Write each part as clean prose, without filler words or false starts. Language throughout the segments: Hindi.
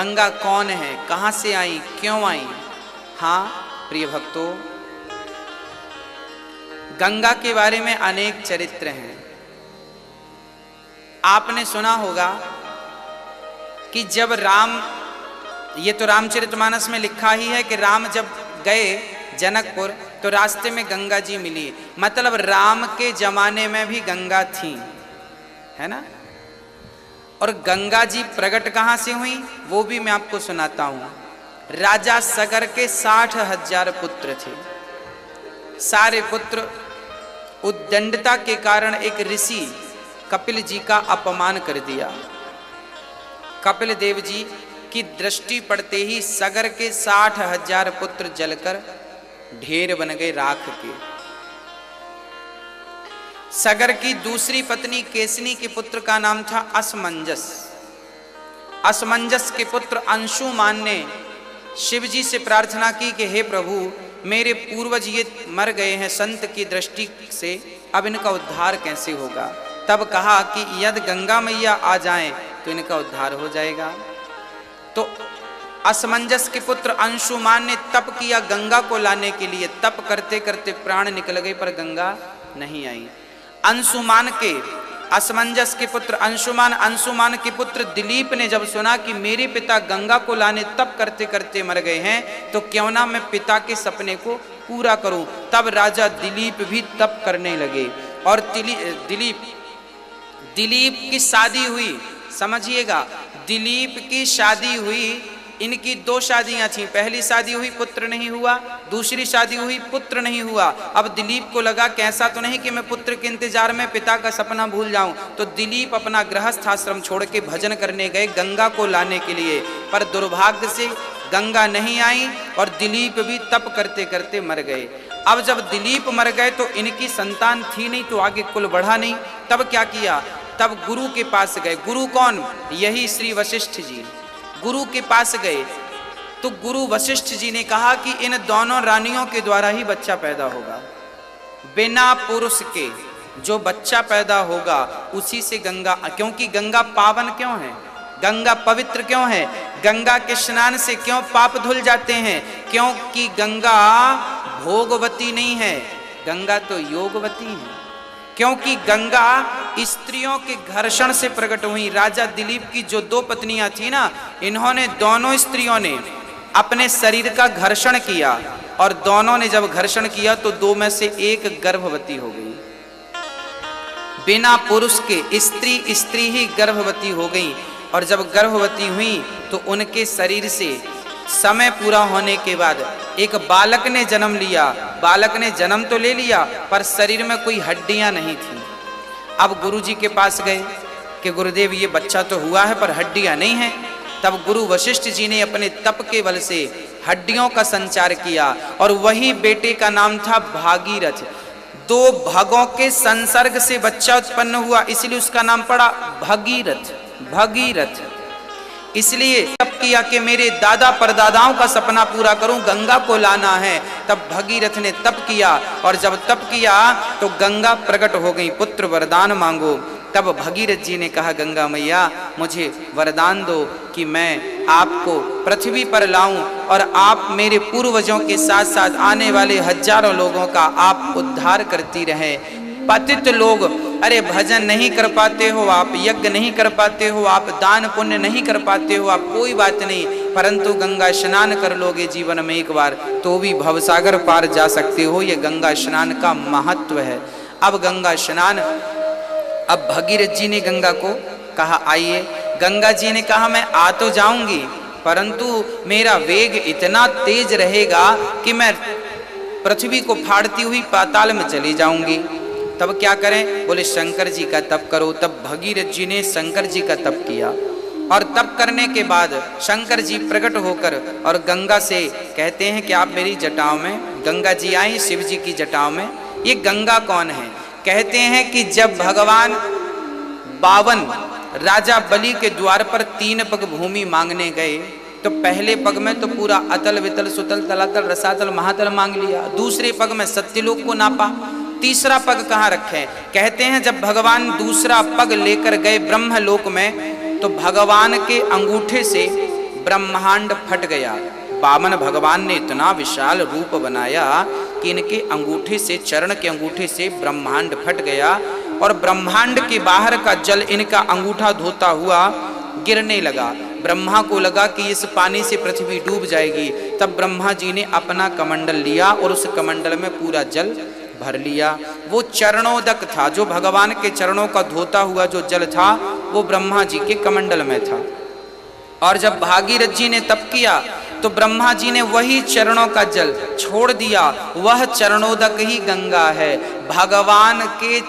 गंगा कौन है, कहां से आई, क्यों आई? हाँ प्रिय भक्तों, गंगा के बारे में अनेक चरित्र हैं। आपने सुना होगा कि जब राम, ये तो रामचरितमानस में लिखा ही है कि राम जब गए जनकपुर तो रास्ते में गंगा जी मिली, मतलब राम के जमाने में भी गंगा थी, है ना। और गंगा जी प्रकट कहां से हुई वो भी मैं आपको सुनाता हूं। राजा सगर के 60,000 पुत्र थे। सारे पुत्र उद्दंडता के कारण एक ऋषि कपिल जी का अपमान कर दिया। कपिल देव जी की दृष्टि पड़ते ही सगर के 60,000 पुत्र जलकर ढेर बन गए राख के। सगर की दूसरी पत्नी केसनी के पुत्र का नाम था असमंजस। असमंजस के पुत्र अंशुमान ने शिव जी से प्रार्थना की कि हे प्रभु, मेरे पूर्वज ये मर गए हैं संत की दृष्टि से, अब इनका उद्धार कैसे होगा। तब कहा कि यदि गंगा मैया आ जाएं तो इनका उद्धार हो जाएगा। तो असमंजस के पुत्र अंशुमान ने तप किया गंगा को लाने के लिए। तप करते करते प्राण निकल गए पर गंगा नहीं आई। अंशुमान के, असमंजस के पुत्र अंशुमान के पुत्र दिलीप ने जब सुना कि मेरे पिता गंगा को लाने तप करते करते मर गए हैं तो क्यों ना मैं पिता के सपने को पूरा करूं, तब राजा दिलीप भी तप करने लगे। और दिलीप की शादी हुई, समझिएगा, दिलीप की शादी हुई। इनकी 2 शादियां थीं। पहली शादी हुई, पुत्र नहीं हुआ। दूसरी शादी हुई, पुत्र नहीं हुआ। अब दिलीप को लगा कि ऐसा तो नहीं कि मैं पुत्र के इंतजार में पिता का सपना भूल जाऊं। तो दिलीप अपना गृहस्थ आश्रम छोड़ के भजन करने गए गंगा को लाने के लिए। पर दुर्भाग्य से गंगा नहीं आई और दिलीप भी तप करते करते मर गए। अब जब दिलीप मर गए तो इनकी संतान थी नहीं, तो आगे कुल बढ़ा नहीं। तब क्या किया, तब गुरु के पास गए। गुरु कौन? यही श्री वशिष्ठ जी। गुरु के पास गए तो गुरु वशिष्ठ जी ने कहा कि इन दोनों रानियों के द्वारा ही बच्चा पैदा होगा। बिना पुरुष के जो बच्चा पैदा होगा उसी से गंगा, क्योंकि गंगा पावन क्यों है, गंगा पवित्र क्यों है, गंगा के स्नान से क्यों पाप धुल जाते हैं? क्योंकि गंगा भोगवती नहीं है, गंगा तो योगवती है। क्योंकि गंगा स्त्रियों के घर्षण से प्रकट हुई। राजा दिलीप की जो 2 पत्नियां थी ना, इन्होंने, दोनों स्त्रियों ने अपने शरीर का घर्षण किया और दोनों ने जब घर्षण किया तो 2 में से 1 गर्भवती हो गई। बिना पुरुष के स्त्री ही गर्भवती हो गई। और जब गर्भवती हुई तो उनके शरीर से समय पूरा होने के बाद एक बालक ने जन्म लिया। बालक ने जन्म तो ले लिया पर शरीर में कोई हड्डियां नहीं थी। अब गुरुजी के पास गए कि गुरुदेव ये बच्चा तो हुआ है पर हड्डियां नहीं हैं। तब गुरु वशिष्ठ जी ने अपने तप के बल से हड्डियों का संचार किया और वही बेटे का नाम था भागीरथ। 2 भगों के संसर्ग से बच्चा उत्पन्न हुआ, इसलिए उसका नाम पड़ा भगीरथ। भगीरथ इसलिए तप किया कि मेरे दादा परदादाओं का सपना पूरा करूं, गंगा को लाना है। तब भगीरथ ने तप किया और जब तप किया तो गंगा प्रकट हो गई, पुत्र वरदान मांगो। तब भगीरथ जी ने कहा, गंगा मैया मुझे वरदान दो कि मैं आपको पृथ्वी पर लाऊं और आप मेरे पूर्वजों के साथ साथ आने वाले हजारों लोगों का आप उद्धार करती रहे। पतित लोग, अरे भजन नहीं कर पाते हो आप, यज्ञ नहीं कर पाते हो आप, दान पुण्य नहीं कर पाते हो आप, कोई बात नहीं, परंतु गंगा स्नान कर लोगे जीवन में एक बार तो भी भवसागर पार जा सकते हो। ये गंगा स्नान का महत्व है। अब गंगा स्नान, अब भगीरथ जी ने गंगा को कहा आइए। गंगा जी ने कहा मैं आ तो जाऊंगी परंतु मेरा वेग इतना तेज रहेगा कि मैं पृथ्वी को फाड़ती हुई पाताल में चली जाऊंगी। तब क्या करें? बोले शंकर जी का तप करो। तब भगीरथ जी ने शंकर जी का तप किया और तप करने के बाद शंकर जी प्रकट होकर और गंगा से कहते हैं कि आप मेरी जटाओं में, गंगा जी आई शिव जी की जटाओं में। ये गंगा कौन है? कहते हैं कि जब भगवान 52 राजा बलि के द्वार पर 3 पग भूमि मांगने गए तो पहले पग में तो पूरा अतल वितल सुतल तलातल रसातल महातल मांग लिया। दूसरे पग में सत्यलोक को नापा। तीसरा पग कहाँ रखे? कहते हैं जब भगवान दूसरा पग लेकर गए ब्रह्मलोक में तो भगवान के अंगूठे से ब्रह्मांड फट गया। वामन भगवान ने इतना विशाल रूप बनाया कि इनके अंगूठे से, चरण के अंगूठे से ब्रह्मांड फट गया और ब्रह्मांड के बाहर का जल इनका अंगूठा धोता हुआ गिरने लगा। ब्रह्मा को लगा कि इस पानी से पृथ्वी डूब जाएगी। तब ब्रह्मा जी ने अपना कमंडल लिया और उस कमंडल में पूरा जल भर लिया। वो चरणोदक था, जो भगवान के चरणों का धोता हुआ जो जल था वो ब्रह्मा जी के कमंडल में था। और जब भागीरथ जी ने तप किया तो ब्रह्मा जी ने वही चरणों का जल छोड़ दिया। वह चरणोदक ही गंगा है। भगवान के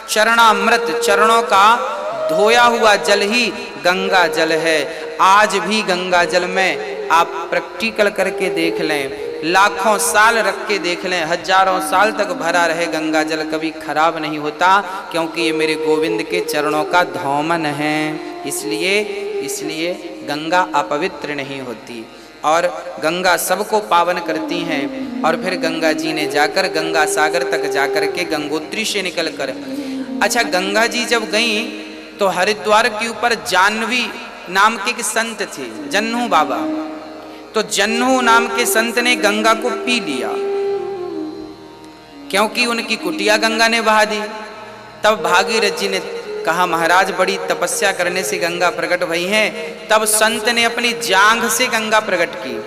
चरणामृत, चरणों का धोया हुआ जल ही गंगा जल है। आज भी गंगा जल में आप प्रैक्टिकल करके देख लें, लाखों साल रख के देख लें, हजारों साल तक भरा रहे गंगा जल, कभी खराब नहीं होता, क्योंकि ये मेरे गोविंद के चरणों का धौमन है। इसलिए गंगा अपवित्र नहीं होती और गंगा सबको पावन करती हैं। और फिर गंगा जी ने जाकर गंगा सागर तक जाकर के गंगोत्री से निकलकर, अच्छा गंगा जी जब गई तो हरिद्वार के ऊपर जाह्नवी नाम के एक संत थे, जन्नू बाबा। तो जन्नू नाम के संत ने गंगा को पी लिया, क्योंकि उनकी कुटिया गंगा ने बहा दी। तब भागीरथ जी ने कहा, महाराज बड़ी तपस्या करने से गंगा प्रकट भई है। तब संत ने अपनी जांघ से गंगा प्रकट की,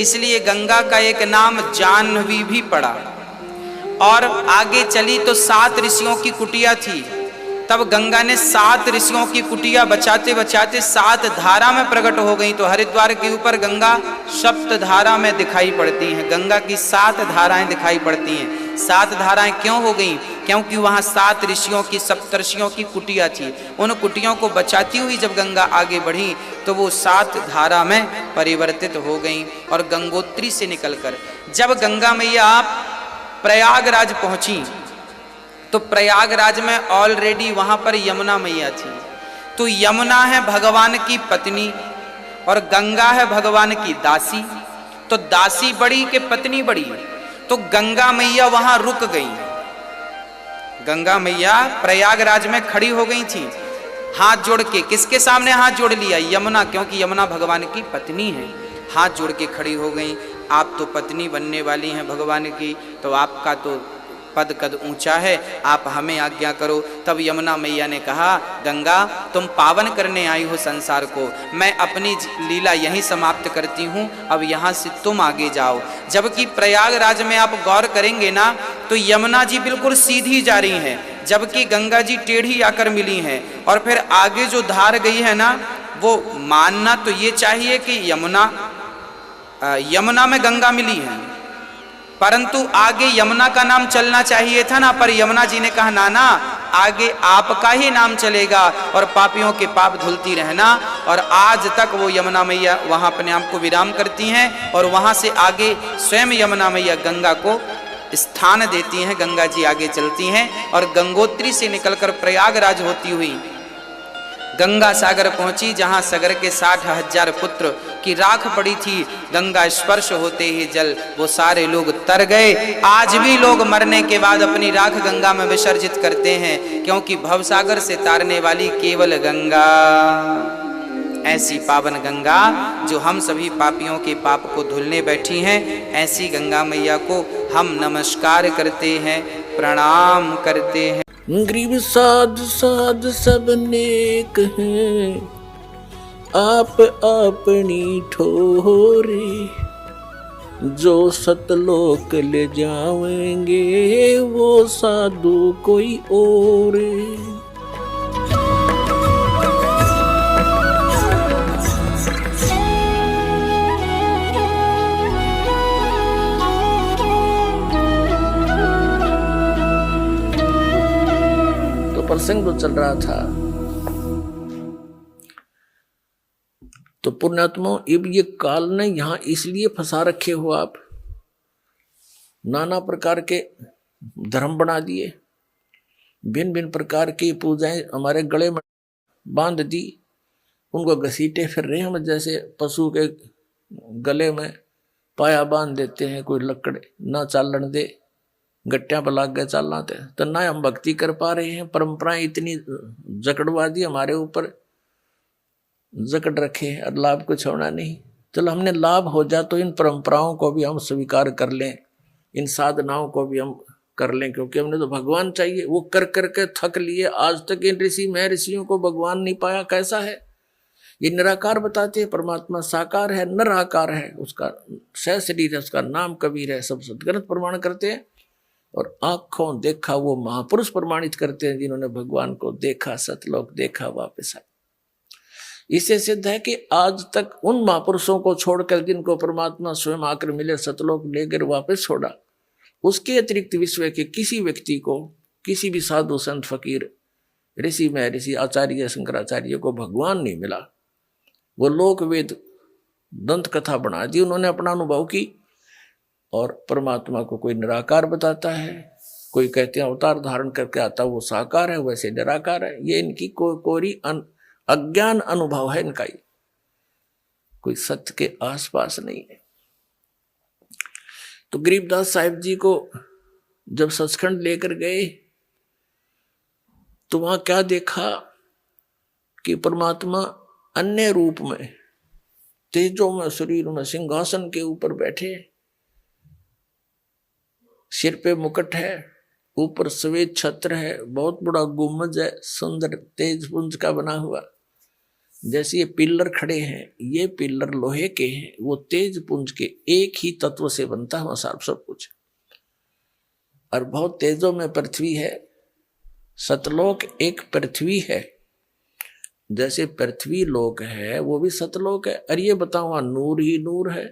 इसलिए गंगा का एक नाम जाह्नवी भी पड़ा। और आगे चली तो 7 ऋषियों की कुटिया थी। तब गंगा ने 7 ऋषियों की कुटिया बचाते बचाते 7 धारा में प्रकट हो गई। तो हरिद्वार के ऊपर गंगा सप्त धारा में दिखाई पड़ती हैं। गंगा की 7 धाराएं दिखाई पड़ती हैं। 7 धाराएं क्यों हो गई? क्योंकि वहाँ 7 ऋषियों की, सप्तर्षियों की कुटिया थी। उन कुटियों को बचाती हुई जब गंगा आगे बढ़ी तो वो 7 धारा में परिवर्तित हो गई। और गंगोत्री से निकलकर जब गंगा मैया प्रयागराज पहुंची तो प्रयागराज में ऑलरेडी वहां पर यमुना मैया थी। तो यमुना है भगवान की पत्नी और गंगा है भगवान की दासी। तो दासी बड़ी कि पत्नी बड़ी? तो गंगा मैया वहां रुक गई। गंगा मैया प्रयागराज में खड़ी हो गई थी, हाथ जोड़ के। किसके सामने हाथ जोड़ लिया? यमुना, क्योंकि यमुना भगवान की पत्नी है। हाथ जोड़ के खड़ी हो गई। आप तो पत्नी बनने वाली हैं भगवान की, तो आपका तो पद कद ऊंचा है, आप हमें आज्ञा करो। तब यमुना मैया ने कहा, गंगा तुम पावन करने आई हो संसार को, मैं अपनी लीला यहीं समाप्त करती हूँ, अब यहाँ से तुम आगे जाओ। जबकि प्रयागराज में आप गौर करेंगे ना तो यमुना जी बिल्कुल सीधी जा रही हैं, जबकि गंगा जी टेढ़ी आकर मिली हैं। और फिर आगे जो धार गई है ना, वो मानना तो ये चाहिए कि यमुना में गंगा मिली है, परंतु आगे यमुना का नाम चलना चाहिए था ना। पर यमुना जी ने कहा, ना आगे आपका ही नाम चलेगा और पापियों के पाप धुलती रहना। और आज तक वो यमुना मैया वहां अपने आप को विराम करती हैं और वहां से आगे स्वयं यमुना मैया गंगा को स्थान देती हैं। गंगा जी आगे चलती हैं और गंगोत्री से निकलकर प्रयागराज होती हुई गंगा सागर पहुंची, जहां सागर के 60,000 पुत्र की राख पड़ी थी। गंगा स्पर्श होते ही जल वो सारे लोग तर गए। आज भी लोग मरने के बाद अपनी राख गंगा में विसर्जित करते हैं, क्योंकि भवसागर से तारने वाली केवल गंगा, ऐसी पावन गंगा जो हम सभी पापियों के पाप को धुलने बैठी हैं, ऐसी गंगा मैया को हम नमस्कार करते हैं, प्रणाम करते हैं। गरीब साध साध सब नेक हैं, आप अपनी ठोरे, जो सतलोक ले जाएंगे वो साधु कोई और। प्रसंग तो चल रहा था। तो पुण्यात्मा, अब ये काल ने यहां इसलिए फंसा रखे हो आप, नाना प्रकार के धर्म बना दिए, भिन्न भिन्न प्रकार की पूजाएं हमारे गले में बांध दी, उनको घसीटे फिर रहे हम, जैसे पशु के गले में पाया बांध देते हैं, कोई लकड़ ना चालन दे, गट्टियां पर लाग गए चालाते, तो ना हम भक्ति कर पा रहे हैं। परंपराएं इतनी जकड़वा दी हमारे ऊपर, जकड़ रखे और लाभ को छोड़ना नहीं। चलो हमने लाभ हो जाए तो इन परंपराओं को भी हम स्वीकार कर लें, इन साधनाओं को भी हम कर लें, क्योंकि हमने तो भगवान चाहिए। वो कर करके थक लिए, आज तक इन ऋषि महर्षियों को भगवान नहीं पाया। कैसा है ये? निराकार बताते हैं, परमात्मा साकार है, निराकार है, उसका सह शरीर है, उसका नाम कबीर है, सब सदग्रंथ प्रमाण करते हैं। और आंखों देखा वो महापुरुष प्रमाणित करते हैं जिन्होंने भगवान को देखा, सतलोक देखा, वापस आए। इससे सिद्ध है कि आज तक उन महापुरुषों को छोड़कर जिनको परमात्मा स्वयं आकर मिले, सतलोक लेकर वापस छोड़ा, उसके अतिरिक्त विश्व के किसी व्यक्ति को, किसी भी साधु संत फकीर ऋषि महर्षि आचार्य शंकराचार्य को भगवान नहीं मिला। वो लोक वेद दंत कथा बना दी उन्होंने, अपना अनुभव की। और परमात्मा को कोई निराकार बताता है, कोई कहते हैं अवतार धारण करके आता वो साकार है, वैसे निराकार है। ये इनकी कोरी अज्ञान अनुभव है इनका, ही कोई सत्य के आसपास नहीं है। तो गरीबदास साहिब जी को जब सचखंड लेकर गए तो वहां क्या देखा कि परमात्मा अन्य रूप में, तेजों में, शरीर में, सिंहासन के ऊपर बैठे, सिर पे मुकुट है, ऊपर सफेद छत्र है, बहुत बड़ा गुम्बद है, सुंदर तेज पुंज का बना हुआ। जैसे ये पिल्लर खड़े हैं, ये पिल्लर लोहे के हैं, वो तेज पुंज के एक ही तत्व से बनता है वहां सब कुछ। और बहुत तेजों में पृथ्वी है। सतलोक एक पृथ्वी है, जैसे पृथ्वी लोक है वो भी सतलोक है। और ये बताओ वहां नूर ही नूर है,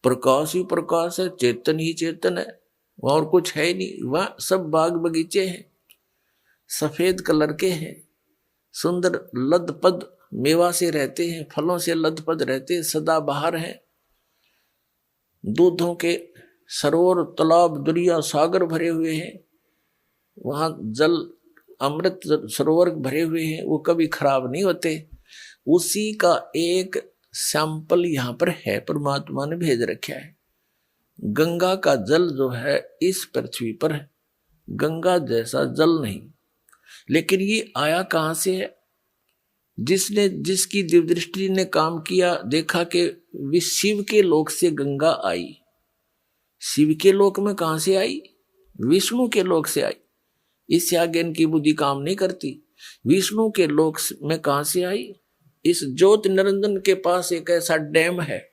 प्रकाश ही प्रकाश है, चेतन ही चेतन है, और कुछ है नहीं। वहां सब बाग बगीचे हैं, सफेद कलर के हैं, सुंदर लदपद मेवा से रहते हैं, फलों से लदपद रहते हैं, सदा बाहर हैं। दूधों के सरोवर, तालाब, दरिया, सागर भरे हुए हैं। वहां जल अमृत सरोवर भरे हुए हैं, वो कभी खराब नहीं होते। उसी का एक सैंपल यहाँ पर है, परमात्मा ने भेज रखा है। गंगा का जल जो है इस पृथ्वी पर है, गंगा जैसा जल नहीं। लेकिन ये आया कहाँ से है? जिसकी दिव्य दृष्टि ने काम किया, देखा कि शिव के लोक से गंगा आई। शिव के लोक में कहां से आई? विष्णु के लोक से आई। इससे आगे इनकी बुद्धि काम नहीं करती। विष्णु के लोक में कहां से आई? इस ज्योत निरंजन के पास एक ऐसा डैम है,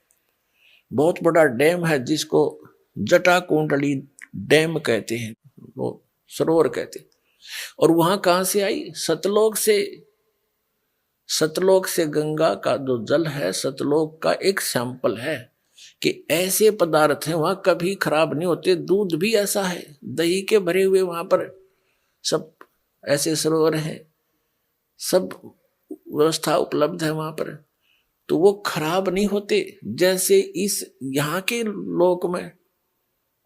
बहुत बड़ा डैम है, जिसको जटा कुंडली डैम कहते हैं, वो सरोवर कहते हैं। और वहां कहां से आई? सतलोक से। सतलोक से गंगा का जो जल है, सतलोक का एक सैंपल है कि ऐसे पदार्थ हैं वहां कभी खराब नहीं होते। दूध भी ऐसा है, दही के भरे हुए वहां पर सब ऐसे सरोवर हैं, सब व्यवस्था उपलब्ध है वहां पर, तो वो खराब नहीं होते। जैसे इस यहाँ के लोक में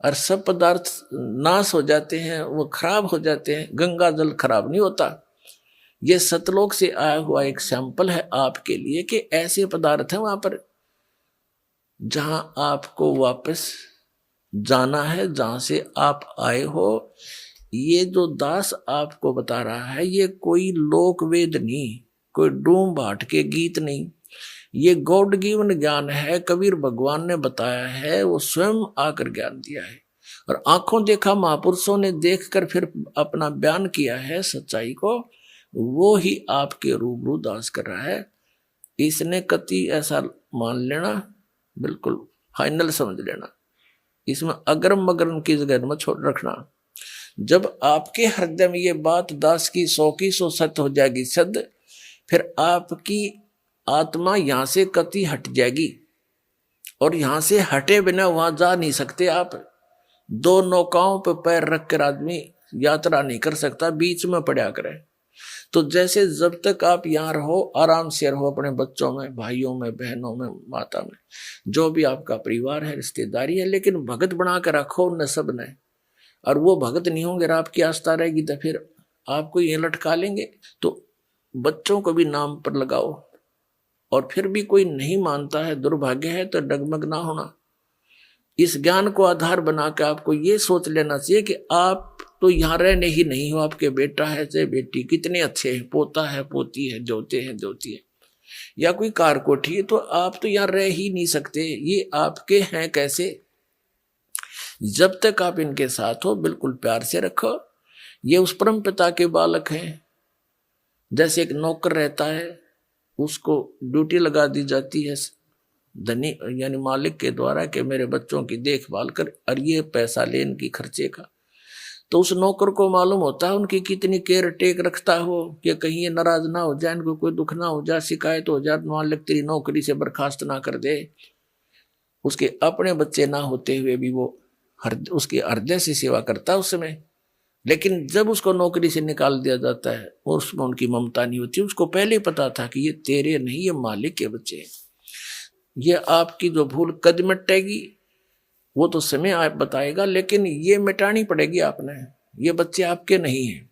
और सब पदार्थ नाश हो जाते हैं, वो खराब हो जाते हैं, गंगा जल खराब नहीं होता। ये सतलोक से आया हुआ एक सैंपल है आपके लिए कि ऐसे पदार्थ हैं वहां पर जहां आपको वापस जाना है, जहां से आप आए हो। ये जो दास आपको बता रहा है, ये कोई लोक वेद नहीं, कोई डूम भाट के गीत नहीं, ये गॉड गिवन ज्ञान है। कबीर भगवान ने बताया है, वो स्वयं आकर ज्ञान दिया है। और आंखों देखा महापुरुषों ने देखकर फिर अपना बयान किया है सच्चाई को, वो ही आपके रूबरू दास कर रहा है। इसने कति ऐसा मान लेना, बिल्कुल फाइनल समझ लेना, इसमें अगरम मगरम की जगह में छोड़ रखना। जब आपके हृदय में ये बात दास की 100 सत्य हो जाएगी सद, फिर आपकी आत्मा यहां से कति हट जाएगी। और यहां से हटे बिना वहां जा नहीं सकते आप। 2 नौकाओं पर पैर रखकर आदमी यात्रा नहीं कर सकता, बीच में पड़ा करे। तो जैसे जब तक आप यहाँ रहो, आराम से रहो अपने बच्चों में, भाइयों में, बहनों में, माता में, जो भी आपका परिवार है, रिश्तेदारी है, लेकिन भगत बना कर रखो उन सब ने। और वो भगत नहीं होंगे, आपकी आस्था रहेगी तो फिर आपको ये लटका लेंगे। तो बच्चों को भी नाम पर लगाओ। और फिर भी कोई नहीं मानता है, दुर्भाग्य है, तो डगमग ना होना। इस ज्ञान को आधार बना के आपको ये सोच लेना चाहिए कि आप तो यहाँ रहने ही नहीं हो, आपके बेटा है चाहे बेटी, कितने अच्छे हैं, पोता है, पोती है, जोते हैं, जोती है, या कोई कार कोठी है, तो आप तो यहाँ रह ही नहीं सकते, ये आपके हैं कैसे। जब तक आप इनके साथ हो बिल्कुल प्यार से रखो। ये उस परम पिता के बालक हैं। जैसे एक नौकर रहता है, उसको ड्यूटी लगा दी जाती है धनी यानी मालिक के द्वारा कि मेरे बच्चों की देखभाल कर, और ये पैसा ले इनकी खर्चे का। तो उस नौकर को मालूम होता है उनकी कितनी केयर टेक रखता हो कि कहीं ये नाराज ना हो जाए, इनको कोई दुख ना हो जाए, शिकायत हो जाए, मालिक तेरी नौकरी से बर्खास्त ना कर दे। उसके अपने बच्चे ना होते हुए भी वो उसके हृदय से सेवा करता है उस समय। लेकिन जब उसको नौकरी से निकाल दिया जाता है और उसमें उनकी ममता नहीं होती, उसको पहले ही पता था कि ये तेरे नहीं, ये मालिक के बच्चे हैं। ये आपकी जो भूल कद मिटेगी वो तो समय आप बताएगा, लेकिन ये मिटानी पड़ेगी आपने। ये बच्चे आपके नहीं हैं,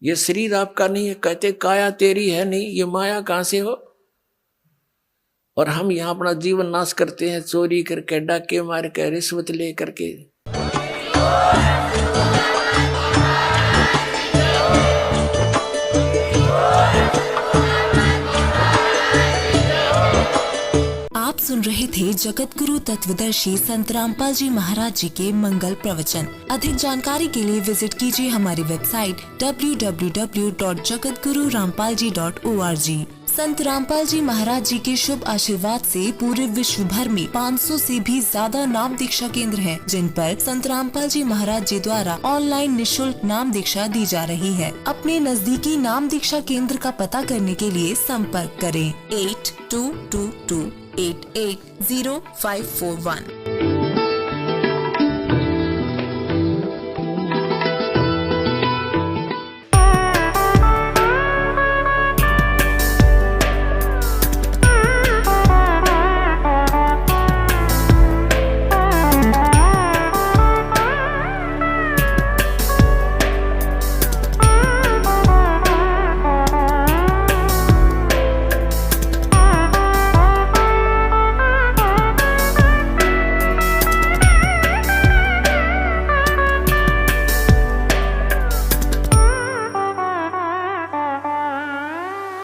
ये शरीर आपका नहीं है। कहते काया तेरी है नहीं, ये माया कहां से हो। और हम यहाँ अपना जीवन नाश करते हैं, चोरी करके, डाके मार के, रिश्वत ले करके। आप सुन रहे थे जगत गुरु तत्वदर्शी संत रामपाल जी महाराज जी के मंगल प्रवचन। अधिक जानकारी के लिए विजिट कीजिए हमारी वेबसाइट www.jagatgururampalji.org। संत रामपाल जी महाराज जी के शुभ आशीर्वाद से पूरे विश्व भर में 500 से भी ज्यादा नाम दीक्षा केंद्र हैं, जिन पर संत रामपाल जी महाराज जी द्वारा ऑनलाइन निशुल्क नाम दीक्षा दी जा रही है। अपने नजदीकी नाम दीक्षा केंद्र का पता करने के लिए संपर्क करें 8222880541।